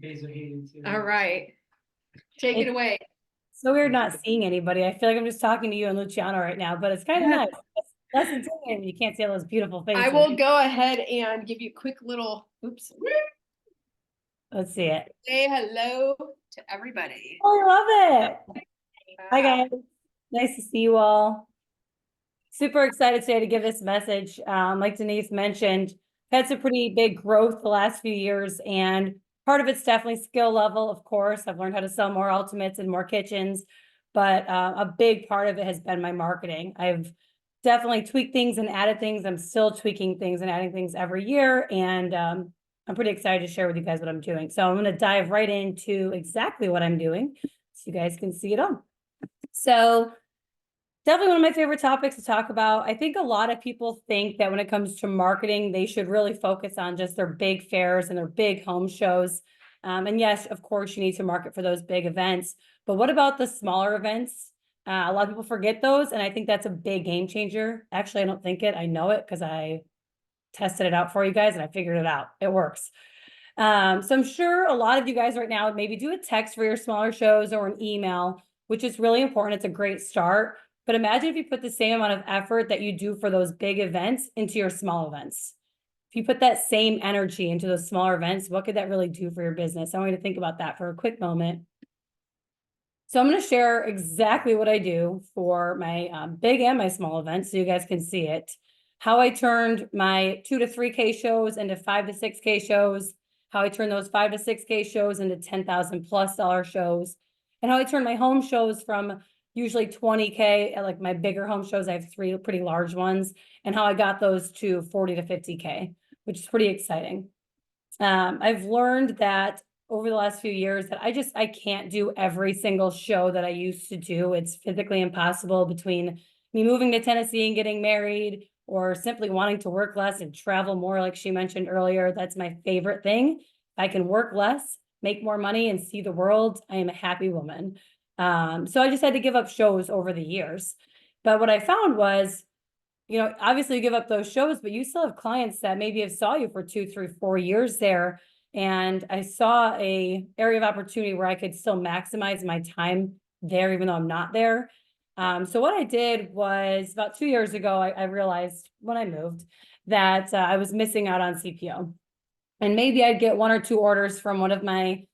guys are hating too. All right. Take it away. So weird not seeing anybody. I feel like I'm just talking to you and Luciano right now, but it's kind of nice. It's less intimidating when you can't see all those beautiful faces. I will go ahead and give you a quick little, oops. Let's see it. Say hello to everybody. Oh, I love it. Hi, guys. Nice to see you all. Super excited today to give this message. Like Denise mentioned, had some pretty big growth the last few years, and part of it's definitely skill level. Of course, I've learned how to sell more ultimates and more kitchens, but a big part of it has been my marketing. I've definitely tweaked things and added things. I'm still tweaking things and adding things every year, and I'm pretty excited to share with you guys what I'm doing. So I'm going to dive right into exactly what I'm doing so you guys can see it all. So definitely one of my favorite topics to talk about. I think a lot of people think that when it comes to marketing, they should really focus on just their big fairs and their big home shows. And yes, of course, you need to market for those big events. But what about the smaller events? A lot of people forget those, and I think that's a big game changer. Actually, I don't think it. I know it because I tested it out for you guys and I figured it out. It works. So I'm sure a lot of you guys right now would maybe do a text for your smaller shows or an email, which is really important. It's a great start. But imagine if you put the same amount of effort that you do for those big events into your small events. If you put that same energy into those smaller events, what could that really do for your business? I want you to think about that for a quick moment. So I'm going to share exactly what I do for my big and my small events so you guys can see it. How I turned my 2 to 3K shows into 5 to 6K shows, how I turned those 5 to 6K shows into $10,000+ shows, and how I turned my home shows from usually 20K, like my bigger home shows, I have 3 pretty large ones, and how I got those to 40 to 50K, which is pretty exciting. I've learned that over the last few years that I can't do every single show that I used to do. It's physically impossible between me moving to Tennessee and getting married, or simply wanting to work less and travel more, like she mentioned earlier. That's my favorite thing. I can work less, make more money, and see the world. I am a happy woman. So I just had to give up shows over the years. But what I found was, you know, obviously you give up those shows, but you still have clients that maybe have saw you for 2, 3, 4 years there. And I saw a area of opportunity where I could still maximize my time there, even though I'm not there. So what I did was about 2 years ago, I realized when I moved that I was missing out on CPO. And maybe I'd get 1 or 2 orders from one of my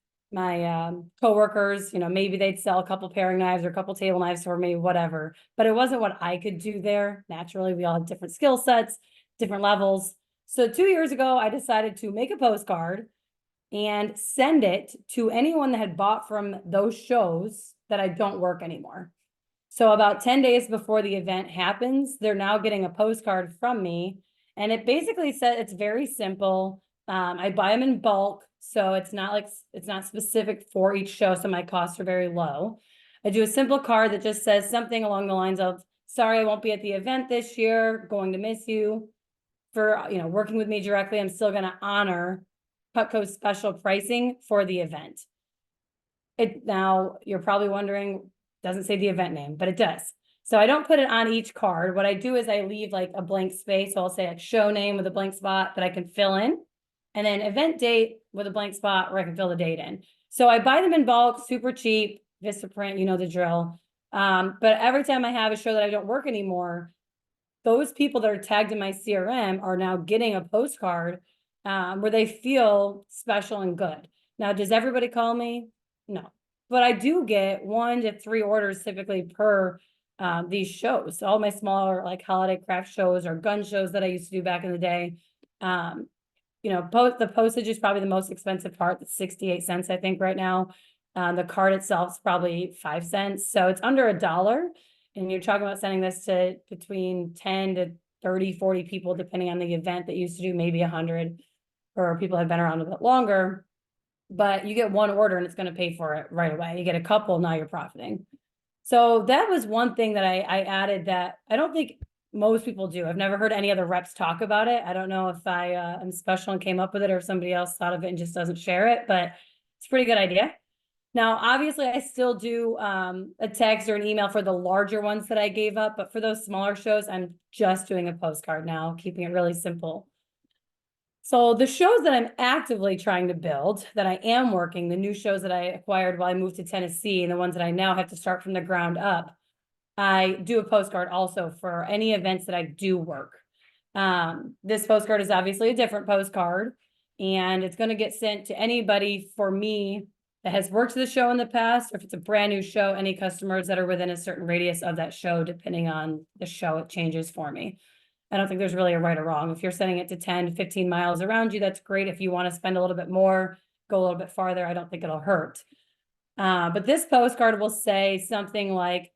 coworkers. You know, maybe they'd sell a couple paring knives or a couple table knives for me, whatever. But it wasn't what I could do there. Naturally, we all have different skill sets, different levels. So 2 years ago, I decided to make a postcard and send it to anyone that had bought from those shows that I don't work anymore. So about 10 days before the event happens, they're now getting a postcard from me. And it basically said, it's very simple. I buy them in bulk. So it's not specific for each show. So my costs are very low. I do a simple card that just says something along the lines of, sorry, I won't be at the event this year, going to miss you. For, you know, working with me directly, I'm still going to honor Cutco's special pricing for the event. Now you're probably wondering, doesn't say the event name, but it does. So I don't put it on each card. What I do is I leave like a blank space. So I'll say like show name with a blank spot that I can fill in, and then event date with a blank spot where I can fill the date in. So I buy them in bulk, super cheap, Vistaprint, you know the drill. But every time I have a show that I don't work anymore, those people that are tagged in my CRM are now getting a postcard where they feel special and good. Now, does everybody call me? No, but I do get 1 to 3 orders typically per these shows. So all my smaller like holiday craft shows or gun shows that I used to do back in the day. You know, the postage is probably the most expensive part. That's 68 cents, I think, right now. The card itself is probably 5 cents. So it's under $1. And you're talking about sending this to between 10 to 30, 40 people, depending on the event that used to do maybe 100, or people have been around a bit longer. But you get 1 order and it's going to pay for it right away. You get a couple, now you're profiting. So that was one thing that I added that I don't think most people do. I've never heard any other reps talk about it. I don't know if I'm special and came up with it, or if somebody else thought of it and just doesn't share it, but it's a pretty good idea. Now, obviously, I still do a text or an email for the larger ones that I gave up, but for those smaller shows, I'm just doing a postcard now, keeping it really simple. So the shows that I'm actively trying to build, that I am working, the new shows that I acquired while I moved to Tennessee and the ones that I now have to start from the ground up, I do a postcard also for any events that I do work. This postcard is obviously a different postcard, and it's going to get sent to anybody for me that has worked the show in the past, or if it's a brand new show, any customers that are within a certain radius of that show, depending on the show, it changes for me. I don't think there's really a right or wrong. If you're sending it to 10 to 15 miles around you, that's great. If you want to spend a little bit more, go a little bit farther, I don't think it'll hurt. But this postcard will say something like,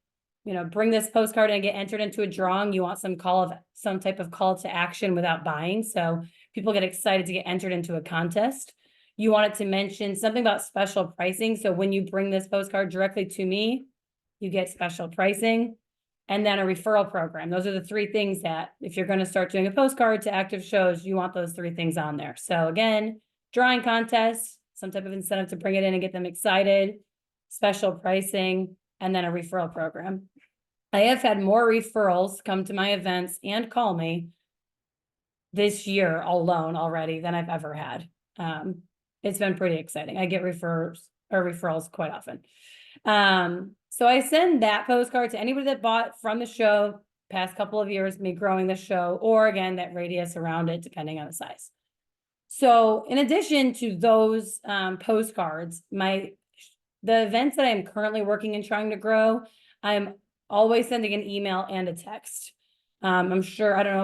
bring this postcard and get entered into a drawing. You want some type of call to action without buying. So people get excited to get entered into a contest. You want it to mention something about special pricing. So when you bring this postcard directly to me, you get special pricing, and then a referral program. Those are the three things that if you're going to start doing a postcard to active shows, you want those three things on there. So again, drawing contest, some type of incentive to bring it in and get them excited, special pricing, and then a referral program. I have had more referrals come to my events and call me this year alone already than I've ever had. It's been pretty exciting. I get referrals quite often. So I send that postcard to anybody that bought from the show past couple of years, me growing the show, or again, that radius around it, depending on the size. So in addition to those postcards, the events that I'm currently working and trying to grow, I'm always sending an email and a text. I'm sure, I don't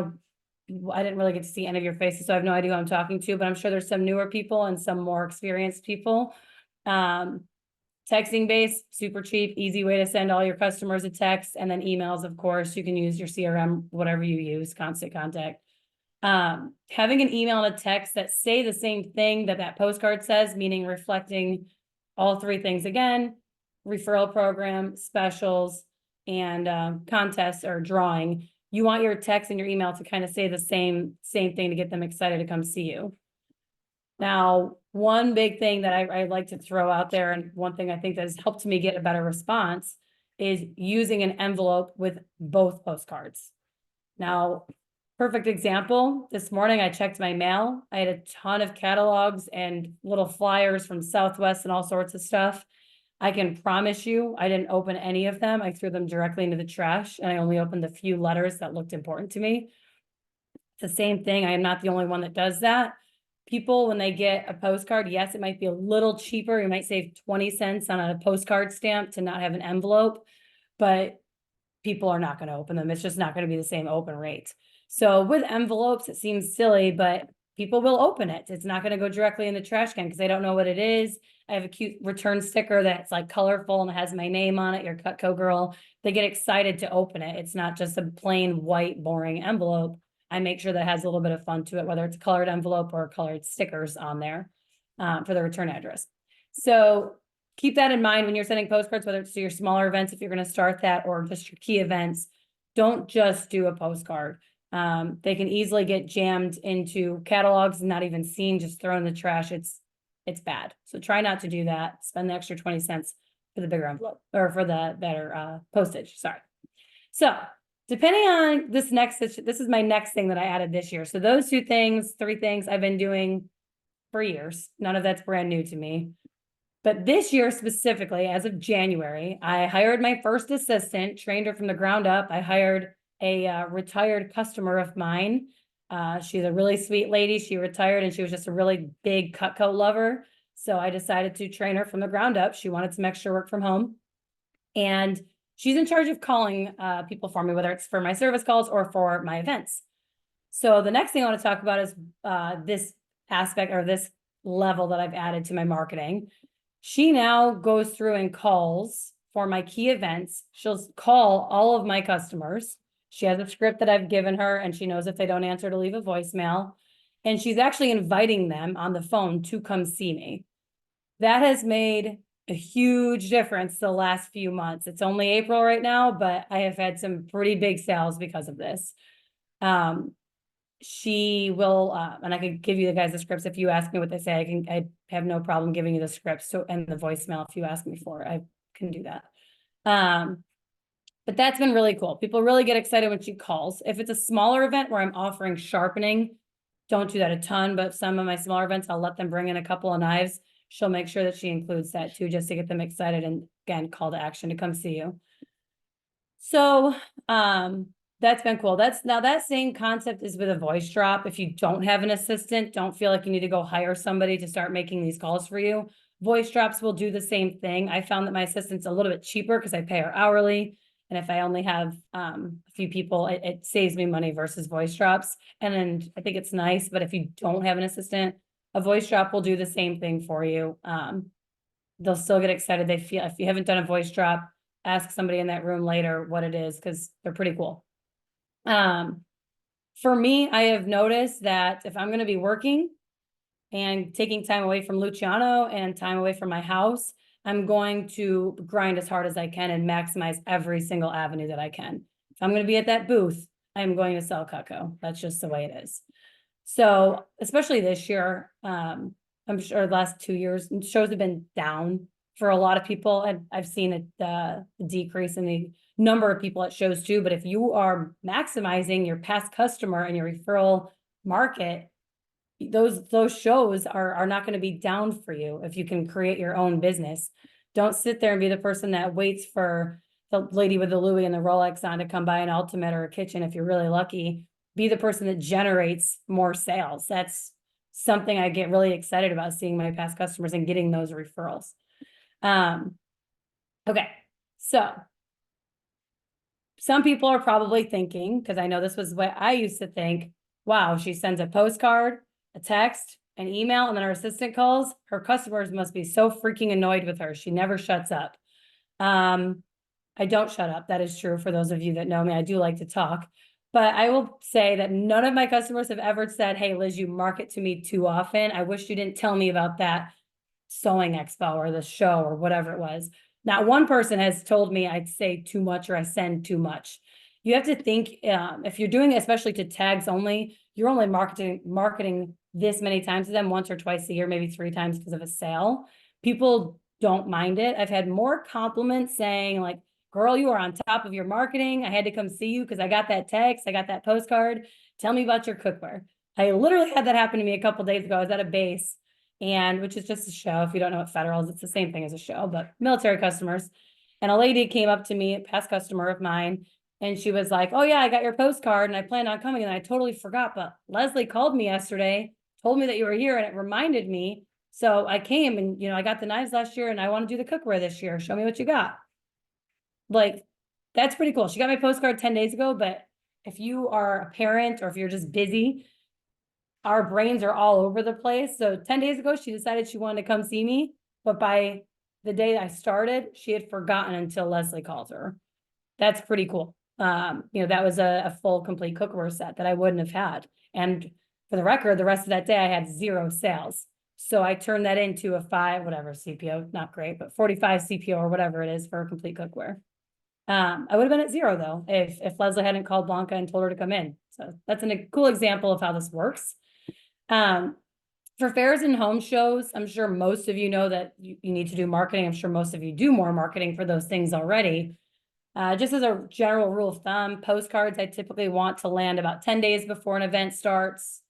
know, I didn't really get to see any of your faces, so I have no idea who I'm talking to, but I'm sure there's some newer people and some more experienced people. Texting based, super cheap, easy way to send all your customers a text, and then emails, of course, you can use your CRM, whatever you use, constant contact. Having an email and a text that say the same thing that postcard says, meaning reflecting all three things again, referral program, specials, and contests or drawing. You want your text and your email to kind of say the same thing to get them excited to come see you. Now, one big thing that I like to throw out there, and one thing I think that has helped me get a better response, is using an envelope with both postcards. Now, perfect example, this morning I checked my mail. I had a ton of catalogs and little flyers from Southwest and all sorts of stuff. I can promise you, I didn't open any of them. I threw them directly into the trash, and I only opened the few letters that looked important to me. It's the same thing. I am not the only one that does that. People, when they get a postcard, yes, it might be a little cheaper. You might save 20 cents on a postcard stamp to not have an envelope, but people are not going to open them. It's just not going to be the same open rate. So with envelopes, it seems silly, but people will open it. It's not going to go directly in the trash can because they don't know what it is. I have a cute return sticker that's like colorful and it has my name on it, your Cutco girl. They get excited to open it. It's not just a plain white, boring envelope. I make sure that has a little bit of fun to it, whether it's a colored envelope or colored stickers on there for the return address. So keep that in mind when you're sending postcards, whether it's to your smaller events, if you're going to start that, or just your key events. Don't just do a postcard. They can easily get jammed into catalogs and not even seen, just thrown in the trash. It's bad. So try not to do that. Spend the extra 20 cents for the bigger envelope, or for the better postage. Sorry. So depending on this is my next thing that I added this year. So those three things I've been doing for years. None of that's brand new to me. But this year specifically, as of January, I hired my first assistant, trained her from the ground up. I hired a retired customer of mine. She's a really sweet lady. She retired and she was just a really big Cutco lover. So I decided to train her from the ground up. She wanted some extra work from home. And she's in charge of calling people for me, whether it's for my service calls or for my events. So the next thing I want to talk about is this aspect, or this level that I've added to my marketing. She now goes through and calls for my key events. She'll call all of my customers. She has a script that I've given her, and she knows if they don't answer to leave a voicemail. And she's actually inviting them on the phone to come see me. That has made a huge difference the last few months. It's only April right now, but I have had some pretty big sales because of this. She will, and I can give you the guys the scripts if you ask me what they say. I have no problem giving you the scripts. So, and the voicemail if you ask me for it, I can do that. But that's been really cool. People really get excited when she calls. If it's a smaller event where I'm offering sharpening don't do that a ton, but some of my smaller events, I'll let them bring in a couple of knives. She'll make sure that she includes that too, just to get them excited and again, call to action to come see you. So, that's been cool. Now that same concept is with a voice drop. If you don't have an assistant, don't feel like you need to go hire somebody to start making these calls for you. Voice drops will do the same thing. I found that my assistant's a little bit cheaper because I pay her hourly. And if I only have a few people, it saves me money versus voice drops. And then I think it's nice, but if you don't have an assistant, a voice drop will do the same thing for you. They'll still get excited. They feel, if you haven't done a voice drop, ask somebody in that room later what it is, because they're pretty cool. For me, I have noticed that if I'm going to be working and taking time away from Luciano and time away from my house, I'm going to grind as hard as I can and maximize every single avenue that I can. If I'm going to be at that booth, I'm going to sell Cutco. That's just the way it is. So, especially this year, I'm sure the last 2 years, shows have been down for a lot of people. And I've seen a decrease in the number of people at shows too. But if you are maximizing your past customer and your referral market, those shows are not going to be down for you if you can create your own business. Don't sit there and be the person that waits for the lady with the Louis and the Rolex on to come by an Ultimate or a kitchen if you're really lucky. Be the person that generates more sales. That's something I get really excited about, seeing my past customers and getting those referrals. Okay, so some people are probably thinking, because I know this was what I used to think, wow, she sends a postcard, a text, an email, and then her assistant calls. Her customers must be so freaking annoyed with her. She never shuts up. I don't shut up. That is true for those of you that know me. I do like to talk. But I will say that none of my customers have ever said, hey, Liz, you market to me too often. I wish you didn't tell me about that sewing expo or the show or whatever it was. Not one person has told me I'd say too much or I send too much. You have to think, if you're doing it, especially to tags only, you're only marketing this many times to them, once or twice a year, maybe 3 times because of a sale. People don't mind it. I've had more compliments saying like, girl, you are on top of your marketing. I had to come see you because I got that text, I got that postcard. Tell me about your cookware. I literally had that happen to me a couple days ago. I was at a base, and which is just a show. If you don't know what federal is, it's the same thing as a show, but military customers. And a lady came up to me, a past customer of mine, and she was like, oh yeah, I got your postcard and I planned on coming and I totally forgot, but Leslie called me yesterday, told me that you were here and it reminded me. So I came and, I got the knives last year and I want to do the cookware this year. Show me what you got. Like, that's pretty cool. She got my postcard 10 days ago, but if you are a parent or if you're just busy, our brains are all over the place. So 10 days ago, she decided she wanted to come see me. But by the day I started, she had forgotten until Leslie called her. That's pretty cool. That was a full complete cookware set that I wouldn't have had. And for the record, the rest of that day I had 0 sales. So I turned that into a 5, whatever CPO, not great, but 45 CPO or whatever it is for a complete cookware. I would have been at 0 though, if Leslie hadn't called Blanca and told her to come in. So that's a cool example of how this works. For fairs and home shows, I'm sure most of you know that you need to do marketing. I'm sure most of you do more marketing for those things already. Just as a general rule of thumb, postcards, I typically want to land about 10 days before an event starts.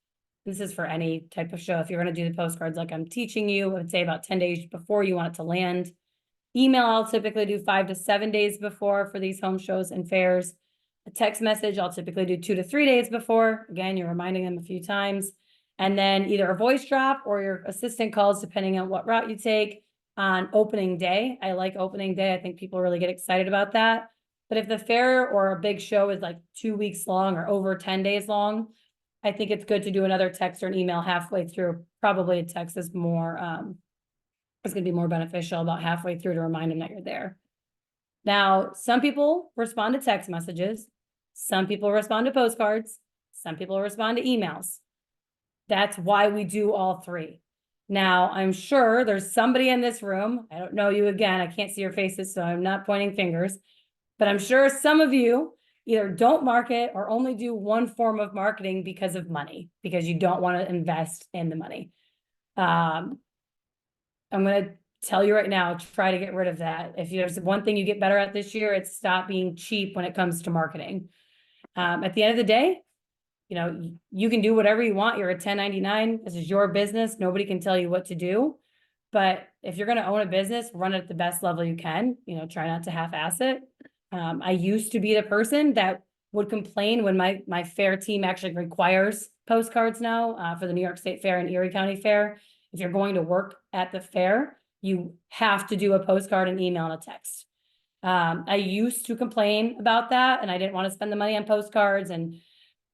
This is for any type of show. If you're going to do the postcards like I'm teaching you, I would say about 10 days before you want it to land. Email, I'll typically do 5 to 7 days before for these home shows and fairs. A text message, I'll typically do 2 to 3 days before. Again, you're reminding them a few times. And then either a voice drop or your assistant calls, depending on what route you take, on opening day. I like opening day. I think people really get excited about that. But if the fair or a big show is like 2 weeks long or over 10 days long, I think it's good to do another text or an email halfway through. Probably a text is more, it's going to be more beneficial about halfway through to remind them that you're there. Now, some people respond to text messages. Some people respond to postcards. Some people respond to emails. That's why we do all 3. Now, I'm sure there's somebody in this room. I don't know you again. I can't see your faces, so I'm not pointing fingers. But I'm sure some of you either don't market or only do one form of marketing because of money, because you don't want to invest in the money. I'm going to tell you right now, try to get rid of that. If there's one thing you get better at this year, it's stop being cheap when it comes to marketing. At the end of the day, you know, you can do whatever you want. You're a 1099. This is your business. Nobody can tell you what to do. But if you're going to own a business, run it at the best level you can, you know, try not to half-ass it. I used to be the person that would complain when my fair team actually requires postcards now, for the New York State Fair and Erie County Fair. If you're going to work at the fair, you have to do a postcard, an email, and a text. I used to complain about that, and I didn't want to spend the money on postcards and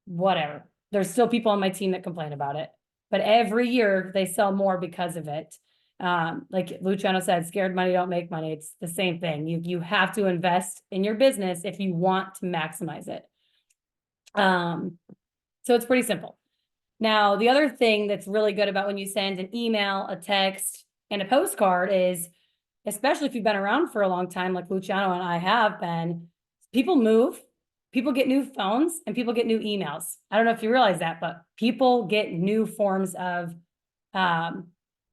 whatever. There's still people on my team that complain about it, but every year they sell more because of it. Like Luciano said, scared money don't make money. It's the same thing. You have to invest in your business if you want to maximize it. So it's pretty simple. Now, the other thing that's really good about when you send an email, a text, and a postcard is, especially if you've been around for a long time, like Luciano and I have been, people move, people get new phones, and people get new emails. I don't know if you realize that, but people get new forms of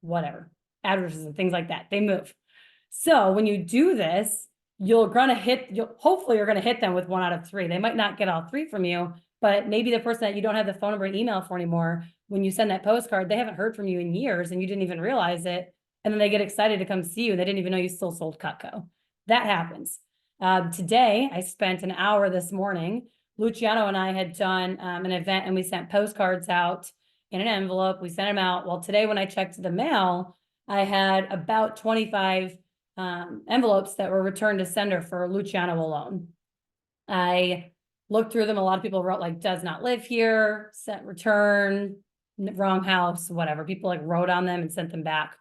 whatever, addresses and things like that. They move. So when you do this, hopefully you're gonna hit them with 1 out of 3. They might not get all 3 from you, but maybe the person that you don't have the phone number and email for anymore, when you send that postcard, they haven't heard from you in years and you didn't even realize it. And then they get excited to come see you and they didn't even know you still sold Cutco. That happens. Today, I spent an hour this morning. Luciano and I had done an event and we sent postcards out in an envelope. We sent them out. Well, today when I checked the mail, I had about 25 envelopes that were returned to sender for Luciano alone. I looked through them. A lot of people wrote like, does not live here, sent return, wrong house, whatever. People like wrote on them and sent them back.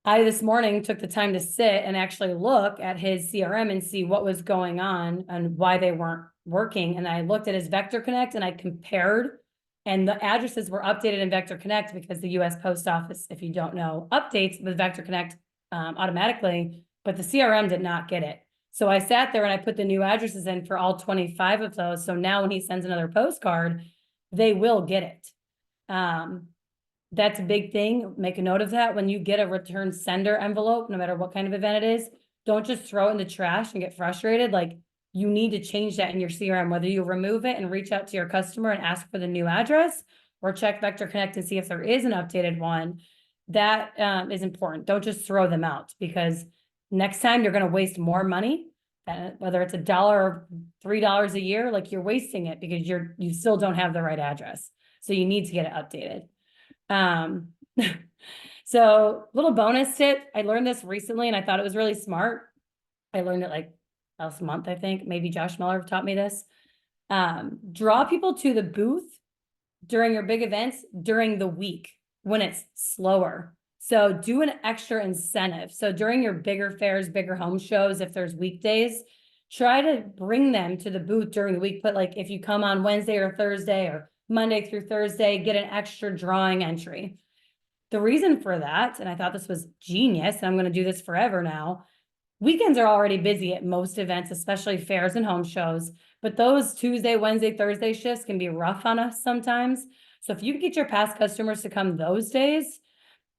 I this morning took the time to sit and actually look at his CRM and see what was going on and why they weren't working. And I looked at his Vector Connect and I compared, and the addresses were updated in Vector Connect because the US Post Office, if you don't know, updates with Vector Connect automatically, but the CRM did not get it. So I sat there and I put the new addresses in for all 25 of those. So now when he sends another postcard, they will get it. That's a big thing. Make a note of that. When you get a return sender envelope, no matter what kind of event it is, don't just throw it in the trash and get frustrated. Like, you need to change that in your CRM, whether you remove it and reach out to your customer and ask for the new address, or check Vector Connect and see if there is an updated one. That is important. Don't just throw them out, because next time you're going to waste more money, whether it's $1 or $3 a year, like you're wasting it because you still don't have the right address. So you need to get it updated. So little bonus tip. I learned this recently and I thought it was really smart. I learned it like last month, I think. Maybe Josh Miller taught me this. Draw people to the booth during your big events during the week when it's slower. So do an extra incentive. So during your bigger fairs, bigger home shows, if there's weekdays, try to bring them to the booth during the week. But like if you come on Wednesday or Thursday or Monday through Thursday, get an extra drawing entry. The reason for that, and I thought this was genius, and I'm going to do this forever now, weekends are already busy at most events, especially fairs and home shows, but those Tuesday, Wednesday, Thursday shifts can be rough on us sometimes. So if you can get your past customers to come those days,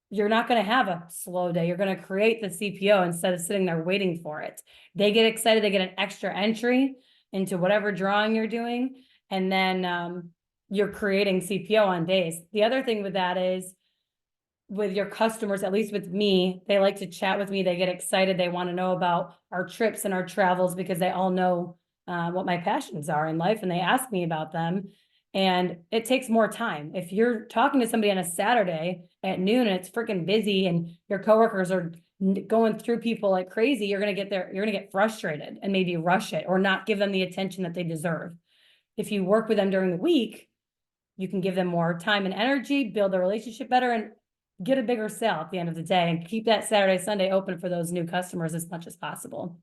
you're not going to have a slow day. You're going to create the CPO instead of sitting there waiting for it. They get excited, they get an extra entry into whatever drawing you're doing, and then you're creating CPO on days. The other thing with that is, with your customers, at least with me, they like to chat with me. They get excited. They want to know about our trips and our travels because they all know what my passions are in life and they ask me about them. And it takes more time. If you're talking to somebody on a Saturday at noon and it's freaking busy and your coworkers are going through people like crazy, you're going to get frustrated and maybe rush it or not give them the attention that they deserve. If you work with them during the week, you can give them more time and energy, build the relationship better, and get a bigger sale at the end of the day, and keep that Saturday, Sunday open for those new customers as much as possible.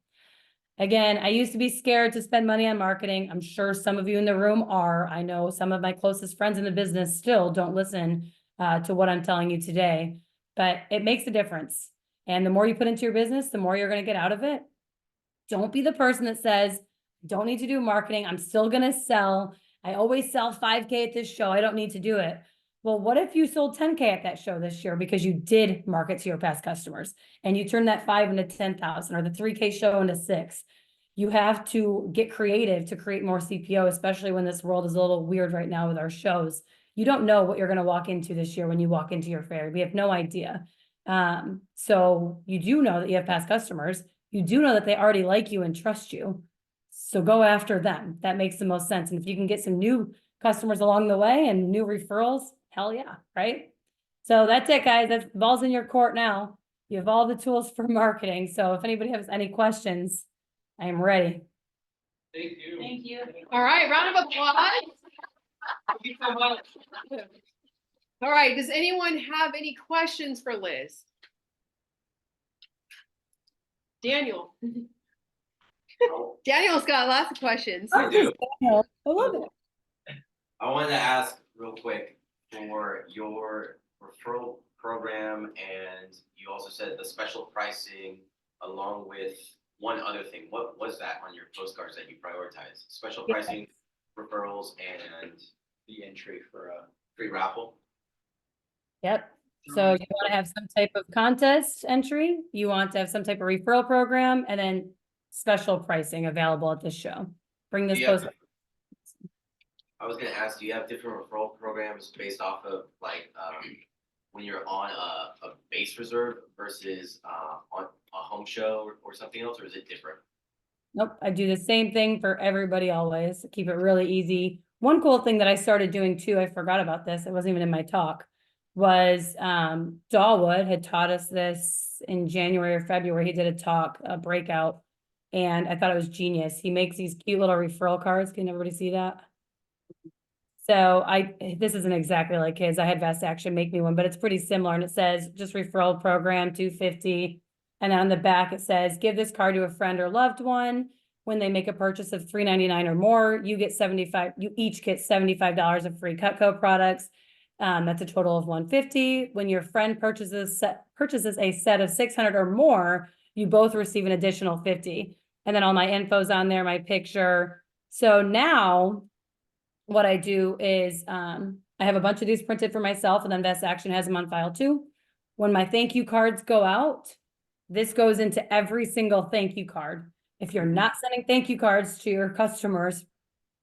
Again, I used to be scared to spend money on marketing. I'm sure some of you in the room are. I know some of my closest friends in the business still don't listen to what I'm telling you today, but it makes a difference. And the more you put into your business, the more you're going to get out of it. Don't be the person that says, don't need to do marketing. I'm still going to sell. I always sell 5K at this show. I don't need to do it. Well, what if you sold 10K at that show this year because you did market to your past customers and you turned that 5 into 10,000 or the 3K show into 6? you have to get creative to create more CPO, especially when this world is a little weird right now with our shows. You don't know what you're going to walk into this year when you walk into your fair. We have no idea. So you do know that you have past customers. You do know that they already like you and trust you. So go after them. That makes the most sense. And if you can get some new customers along the way and new referrals, hell yeah, right? So that's it, guys. That's ball's in your court now. You have all the tools for marketing. So if anybody has any questions, I am ready. Thank you. Thank you. All right, round of applause. Thank you so much. All right, does anyone have any questions for Liz? Daniel. Daniel's got lots of questions. I do. I love it. I wanted to ask real quick for your referral program, and you also said the special pricing along with one other thing. What was that on your postcards that you prioritized? Special pricing, referrals, and the entry for a free raffle? Yep. So you want to have some type of contest entry, you want to have some type of referral program, and then special pricing available at this show. Bring this Do you have post. I was gonna ask, do you have different referral programs based off of like when you're on a base reserve versus on a home show or something else, or is it different? Nope, I do the same thing for everybody always. Keep it really easy. One cool thing that I started doing too, I forgot about this, it wasn't even in my talk, was Dawood had taught us this in January or February. He did a talk, a breakout, and I thought it was genius. He makes these cute little referral cards. Can everybody see that? So this isn't exactly like his. I had Vast Action make me one, but it's pretty similar. And it says just referral program $250. And on the back, it says, give this card to a friend or loved one. When they make a purchase of $3.99 or more, you each get $75 of free Cutco products. That's a total of $150. When your friend purchases a set of 600 or more, you both receive an additional $50. And then all my info's on there, my picture. So now what I do is I have a bunch of these printed for myself, and then Vest Action has them on file too. When my thank you cards go out, this goes into every single thank you card. If you're not sending thank you cards to your customers,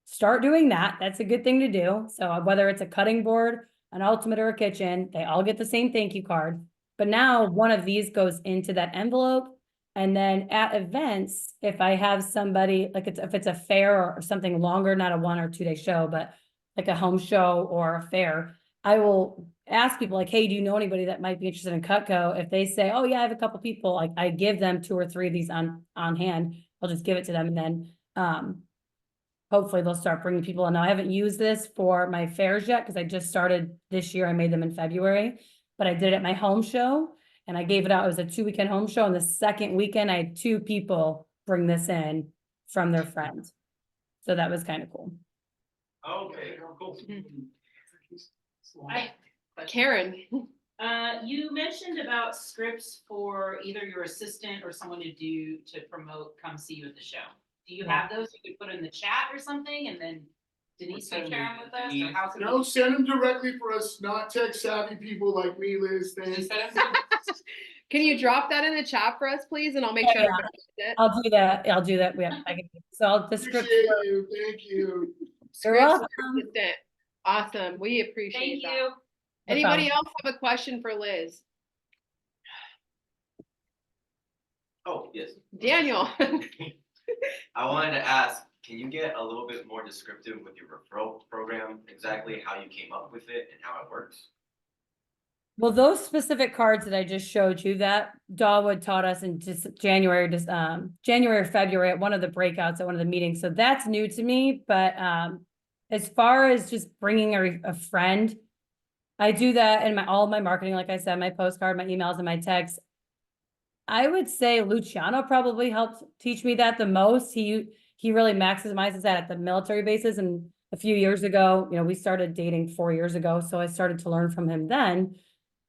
start doing that. That's a good thing to do. So whether it's a cutting board, an ultimate, or a kitchen, they all get the same thank you card. But now one of these goes into that envelope. And then at events, if I have somebody, like if it's a fair or something longer, not a 1 or 2 day show, but like a home show or a fair, I will ask people like, hey, do you know anybody that might be interested in Cutco? If they say, oh yeah, I have a couple people, like I give them 2 or 3 of these on hand. I'll just give it to them. And then hopefully they'll start bringing people in. Now I haven't used this for my fairs yet because I just started this year. I made them in February, but I did it at my home show and I gave it out. It was a 2-weekend home show. And the second weekend, I had 2 people bring this in from their friends. So that was kind of cool. Okay, cool. Karen. You mentioned about scripts for either your assistant or someone to promote, come see you at the show. Do you have those you could put in the chat or something, and then Denise can share them with us? Or how can No, we? send them directly for us, not tech savvy people like me, Liz. Thanks. Can you drop that in the chat for us, please? And I'll make sure. Yeah. everybody gets it. I'll do that. I'll do that. Yeah, I can. So I'll the Appreciate script. you. Thank you. You're Scripts welcome. are consistent. Awesome. We appreciate Thank that. you. No Anybody problem. else have a question for Liz? Oh, yes. Daniel. I wanted to ask, can you get a little bit more descriptive with your referral program, exactly how you came up with it and how it works? Well, those specific cards that I just showed you, that Dawood taught us in just January or February at one of the breakouts at one of the meetings. So that's new to me. But as far as just bringing a friend, I do that in all of my marketing. Like I said, my postcard, my emails, and my texts. I would say Luciano probably helped teach me that the most. He really maximizes that at the military bases. And a few years ago, we started dating 4 years ago. So I started to learn from him then.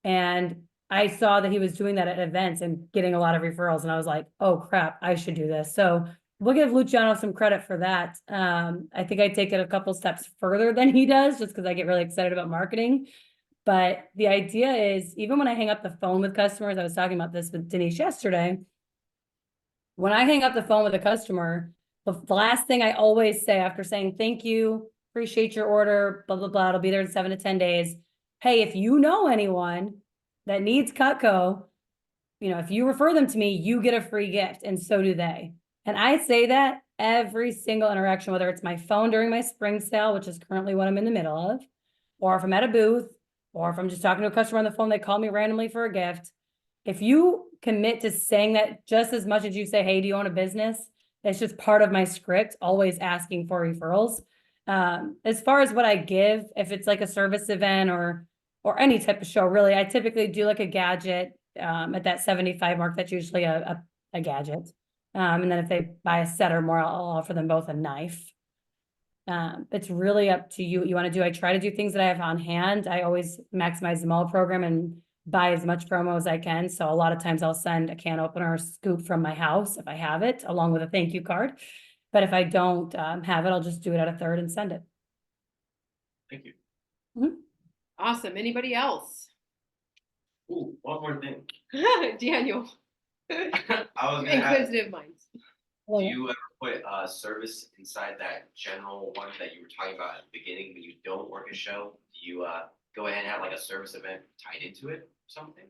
And I saw that he was doing that at events and getting a lot of referrals. And I was like, oh crap, I should do this. So we'll give Luciano some credit for that. I think I take it a couple steps further than he does just because I get really excited about marketing. But the idea is, even when I hang up the phone with customers, I was talking about this with Denise yesterday. When I hang up the phone with a customer, the last thing I always say after saying, thank you, appreciate your order, blah, blah, blah, it'll be there in 7 to 10 days. Hey, if you know anyone that needs Cutco, if you refer them to me, you get a free gift, and so do they. And I say that every single interaction, whether it's my phone during my spring sale, which is currently what I'm in the middle of, or if I'm at a booth, or if I'm just talking to a customer on the phone, they call me randomly for a gift. If you commit to saying that just as much as you say, hey, do you own a business? It's just part of my script, always asking for referrals. As far as what I give, if it's like a service event or any type of show, really, I typically do like a gadget at that 75 mark. That's usually a gadget. And then if they buy a set or more, I'll offer them both a knife. It's really up to you what you want to do. I try to do things that I have on hand. I always maximize the mall program and buy as much promo as I can. So a lot of times I'll send a can opener or scoop from my house if I have it, along with a thank you card. But if I don't have it, I'll just do it at a third and send it. Thank you. Awesome. Anybody else? Ooh, one more thing. Daniel. I was gonna ask, Inquisitive minds. do you ever put service inside that general one that you were talking about at the beginning when you don't work a show? Do you go ahead and have like a service event tied into it or something?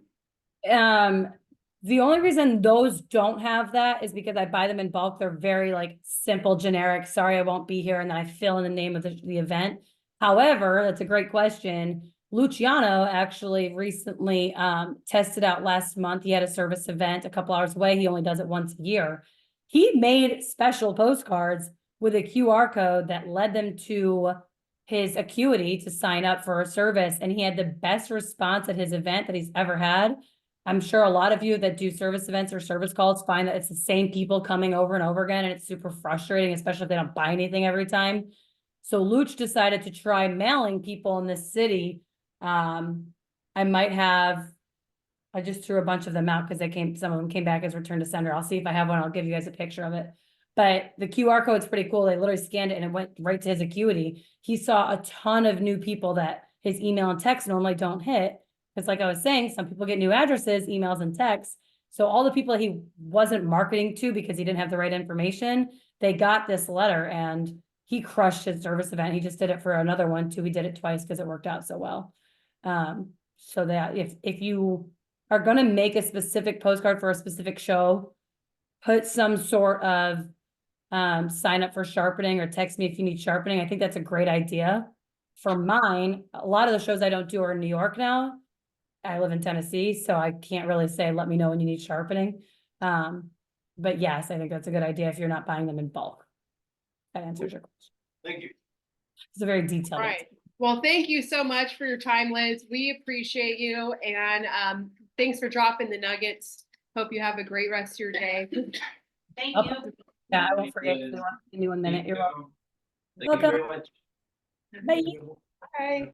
The only reason those don't have that is because I buy them in bulk. They're very like simple, generic, sorry, I won't be here. And then I fill in the name of the event. However, that's a great question. Luciano actually recently tested out last month. He had a service event a couple hours away. He only does it once a year. He made special postcards with a QR code that led them to his Acuity to sign up for a service. And he had the best response at his event that he's ever had. I'm sure a lot of you that do service events or service calls find that it's the same people coming over and over again, and it's super frustrating, especially if they don't buy anything every time. So Luch decided to try mailing people in this city. I just threw a bunch of them out because some of them came back as return to sender. I'll see if I have one. I'll give you guys a picture of it. But the QR code's pretty cool. They literally scanned it and it went right to his Acuity. He saw a ton of new people that his email and text normally don't hit. Because like I was saying, some people get new addresses, emails, and texts. So all the people he wasn't marketing to because he didn't have the right information, they got this letter and he crushed his service event. He just did it for another one too. He did it twice because it worked out so well. So that if you are going to make a specific postcard for a specific show, put some sort of sign up for sharpening or text me if you need sharpening. I think that's a great idea. For mine, a lot of the shows I don't do are in New York now. I live in Tennessee, so I can't really say, let me know when you need sharpening. But yes, I think that's a good idea if you're not buying them in bulk. That answers your question. Thank you. It's a very detailed. All right. Well, thank you so much for your time, Liz. We appreciate you. And thanks for dropping the nuggets. Hope you have a great rest of your day. Thank Oh, you. yeah, I won't Thank forget. you. Give me 1 minute. You're welcome. Thank you very much. Bye. Bye.